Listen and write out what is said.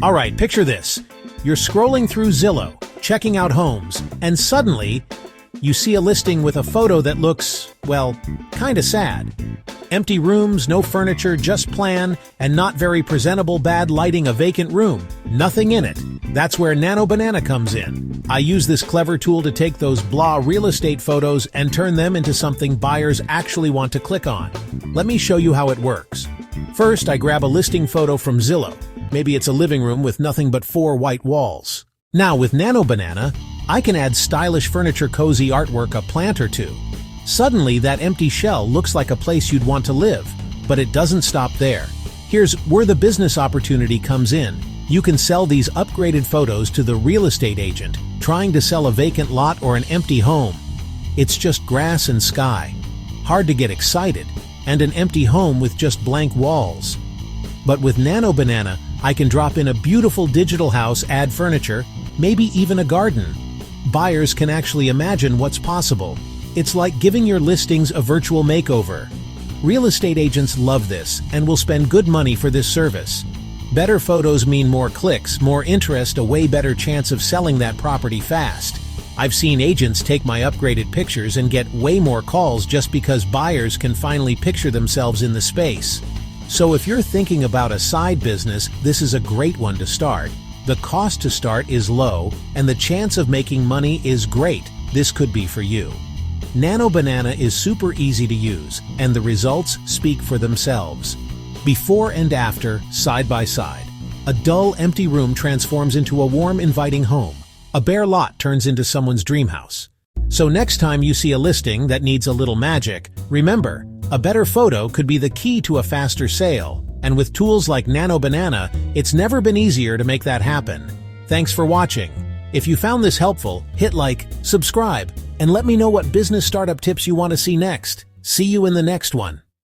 Alright, picture this. You're scrolling through Zillow, checking out homes, and suddenly, you see a listing with a photo that looks, well, kinda sad. Empty rooms, no furniture, just plan, and not very presentable, bad lighting, a vacant room. Nothing in it. That's where Nano Banana comes in. I use this clever tool to take those blah real estate photos and turn them into something buyers actually want to click on. Let me show you how it works. First, I grab a listing photo from Zillow. Maybe it's a living room with nothing but 4 white walls. Now, with Nano Banana, I can add stylish furniture, cozy artwork, a plant or two. Suddenly, that empty shell looks like a place you'd want to live. But it doesn't stop there. Here's where the business opportunity comes in. You can sell these upgraded photos to the real estate agent trying to sell a vacant lot or an empty home. It's just grass and sky. Hard to get excited, and an empty home with just blank walls. But with Nano Banana, I can drop in a beautiful digital house, add furniture, maybe even a garden. Buyers can actually imagine what's possible. It's like giving your listings a virtual makeover. Real estate agents love this and will spend good money for this service. Better photos mean more clicks, more interest, a way better chance of selling that property fast. I've seen agents take my upgraded pictures and get way more calls just because buyers can finally picture themselves in the space. So if you're thinking about a side business, this is a great one to start. The cost to start is low, and the chance of making money is great. This could be for you. Nano Banana is super easy to use, and the results speak for themselves. Before and after, side by side. A dull, empty room transforms into a warm, inviting home. A bare lot turns into someone's dream house. So next time you see a listing that needs a little magic, remember, a better photo could be the key to a faster sale. And with tools like Nano Banana, it's never been easier to make that happen. Thanks for watching. If you found this helpful, hit like, subscribe, and let me know what business startup tips you want to see next. See you in the next one.